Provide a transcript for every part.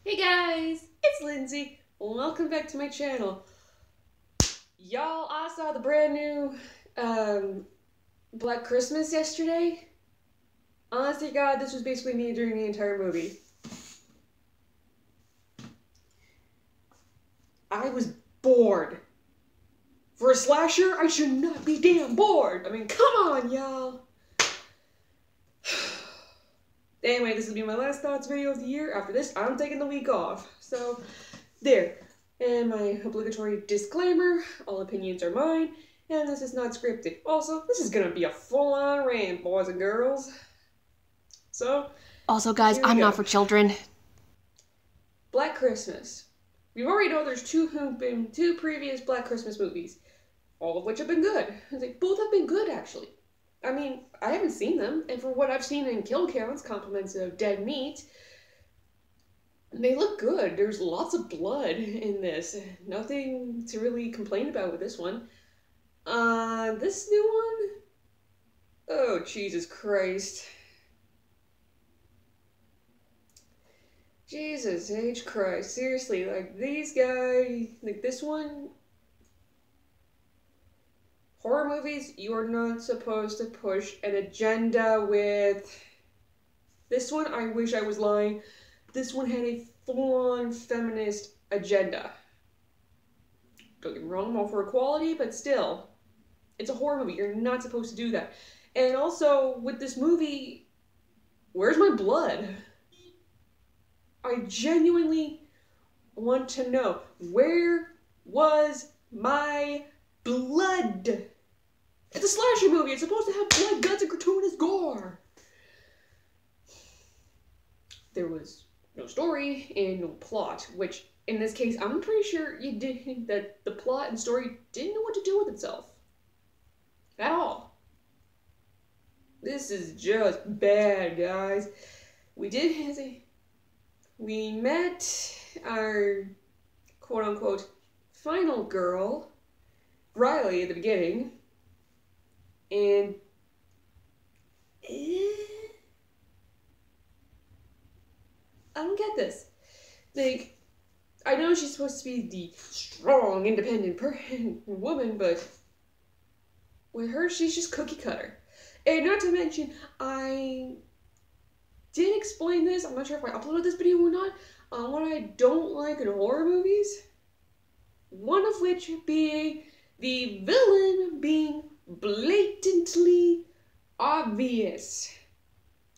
Hey guys, it's Lindsay. Welcome back to my channel. Y'all, I saw the brand new Black Christmas yesterday. Honestly, God, this was basically me during the entire movie. I was bored. For a slasher, I should not be damn bored. I mean, come on, y'all. Anyway, this will be my last thoughts video of the year. After this, I'm taking the week off. So, there. And my obligatory disclaimer, all opinions are mine, and this is not scripted. Also, this is gonna be a full-on rant, boys and girls. So, Also, guys, here we I'm go. not for children. Black Christmas. We already know there's two previous Black Christmas movies, all of which have been good. Both have been good, actually. I mean, I haven't seen them, and for what I've seen in kill counts, compliments of dead meat, they look good. There's lots of blood in this. Nothing to really complain about with this one. This new one? Oh, Jesus Christ. Jesus H. Christ. Seriously, like, these guys, like, this one... Horror movies, you are not supposed to push an agenda with... This one, I wish I was lying. This one had a full-on feminist agenda. Don't get me wrong, I'm all for equality, but still. It's a horror movie. You're not supposed to do that. And also, with this movie, where's my blood? I genuinely want to know, where was my blood? It's a slasher movie. It's supposed to have blood, guts, and gratuitous gore. There was no story and no plot, which, in this case, I'm pretty sure that the plot and story didn't know what to do with itself. At all. This is just bad, guys. We met our quote-unquote final girl, Riley, at the beginning, and I don't get this. Like, I know she's supposed to be the strong, independent woman, but with her, she's just cookie cutter. And not to mention, I did explain this, I'm not sure if I uploaded this video or not, on what I don't like in horror movies. One of which being the villain being blatantly obvious.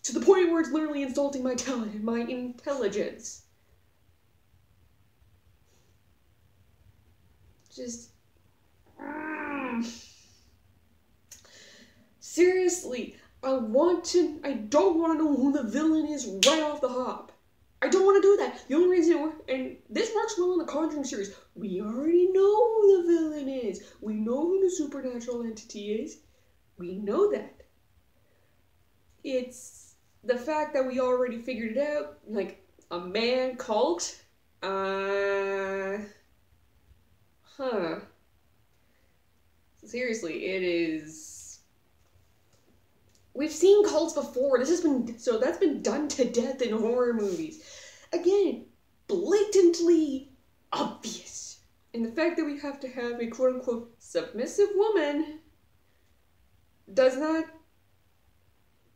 To the point where it's literally insulting my talent, my intelligence. Just... Seriously, I don't want to know who the villain is right off the hop. I don't want to do that. The only reason, and this works well in the Conjuring series, we already know who the villain is. We know who the supernatural entity is. We know that. It's the fact that we already figured it out, like, a man cult? Seriously, it is... We've seen cults before. That's been done to death in horror movies. Again, blatantly obvious. And the fact that we have to have a quote-unquote submissive woman does not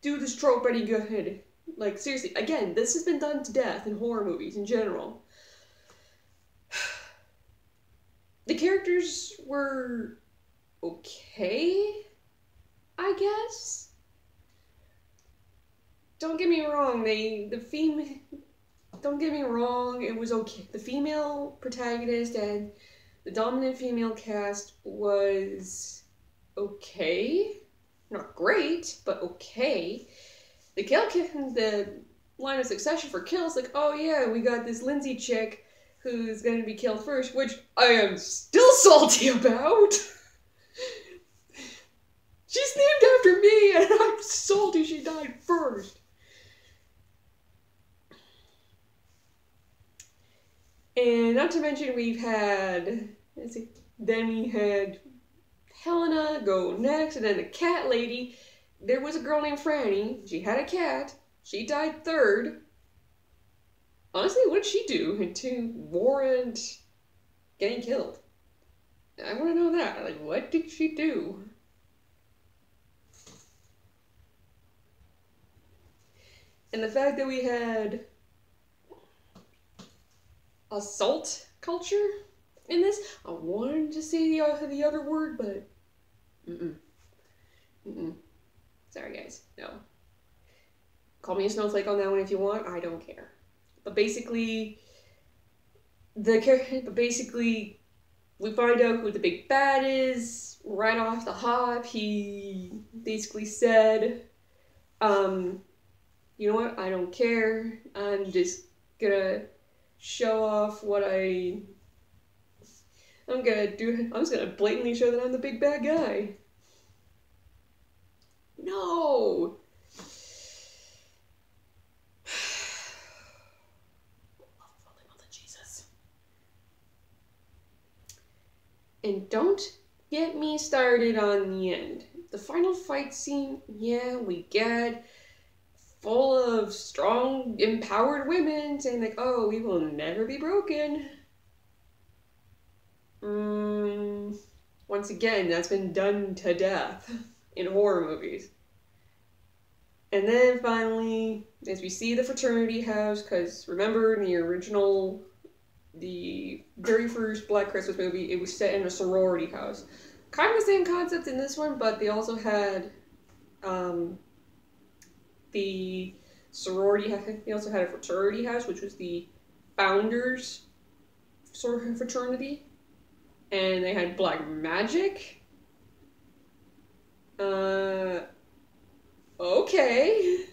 do this trope any good. Like, seriously, again, this has been done to death in horror movies in general. The characters were okay, I guess? Don't get me wrong, don't get me wrong, it was okay. The female protagonist and the dominant female cast was okay. Not great, but okay. The line of succession for kills, like, oh yeah, we got this Lindsay chick who's gonna be killed first, which I am still salty about. She's named after me, and I'm salty she died first. And not to mention we had Helena go next, and then the cat lady. There was a girl named Franny. She had a cat. She died third. Honestly, what did she do to warrant getting killed? I want to know that. Like, what did she do? And the fact that we had assault culture in this, I wanted to say the other word, but sorry guys, no. Call me a snowflake on that one if you want. I don't care. But basically, we find out who the big bad is right off the hop. He basically said, you know what? I don't care. I'm just gonna show off what I'm just gonna blatantly show that I'm the big bad guy. No! Jesus. And don't get me started on the end. The final fight scene, yeah, we get full of strong, empowered women saying like, oh, we will never be broken. Once again, that's been done to death in horror movies. And then finally, as we see the fraternity house, because remember in the very first Black Christmas movie, it was set in a sorority house. Kind of the same concept in this one, but they also had the sorority house. They also had a fraternity house, which was the founders' sort of fraternity. And they had black magic. Okay.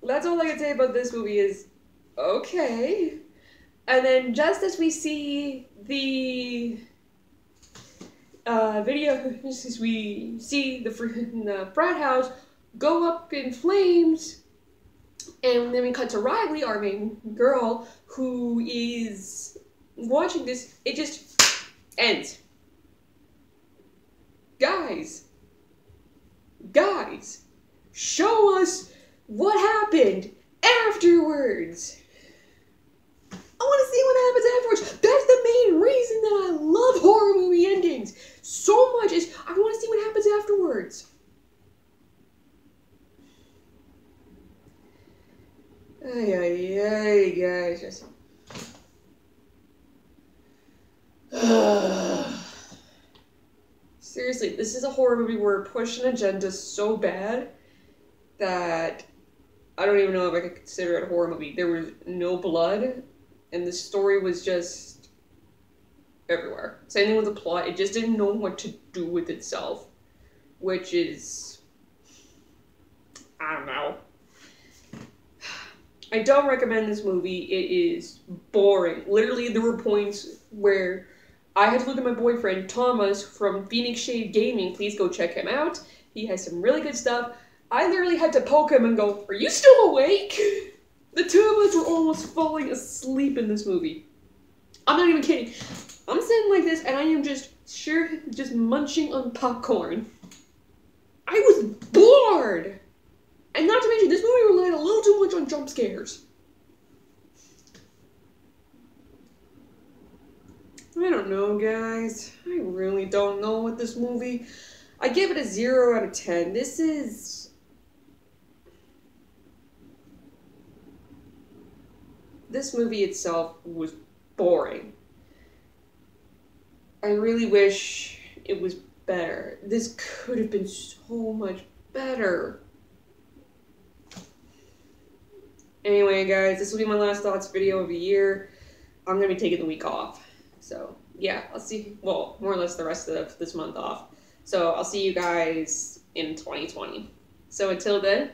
That's all I can say about this movie is, okay. And then just as we see the as we see the frat house go up in flames, and then we cut to Riley, our main girl, who is watching this. It just ends. Guys, show us what happened afterwards. I want to see what happens afterwards. That's the main reason that I love horror movie endings so much, is I want to see what happens afterwards. Ay, guys. Seriously, this is a horror movie where it pushed an agenda so bad that I don't even know if I could consider it a horror movie. There was no blood, and the story was just everywhere. Same thing with the plot. It just didn't know what to do with itself, which is, I don't know. I don't recommend this movie. It is boring. Literally, there were points where I had to look at my boyfriend, Thomas, from Phoenix Shade Gaming. Please go check him out. He has some really good stuff. I literally had to poke him and go, are you still awake? The two of us were almost falling asleep in this movie. I'm not even kidding. I'm sitting like this and I am just munching on popcorn. I was bored! And not to mention, this movie relied a little too much on jump scares. I don't know, guys. I really don't know with this movie. I give it a 0 out of 10. This movie itself was boring. I really wish it was better. This could have been so much better. Anyway, guys, this will be my last thoughts video of the year. I'm going to be taking the week off. So, yeah, I'll see, well, more or less the rest of this month off. So, I'll see you guys in 2020. So, until then,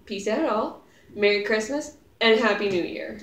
peace out all, Merry Christmas, and Happy New Year.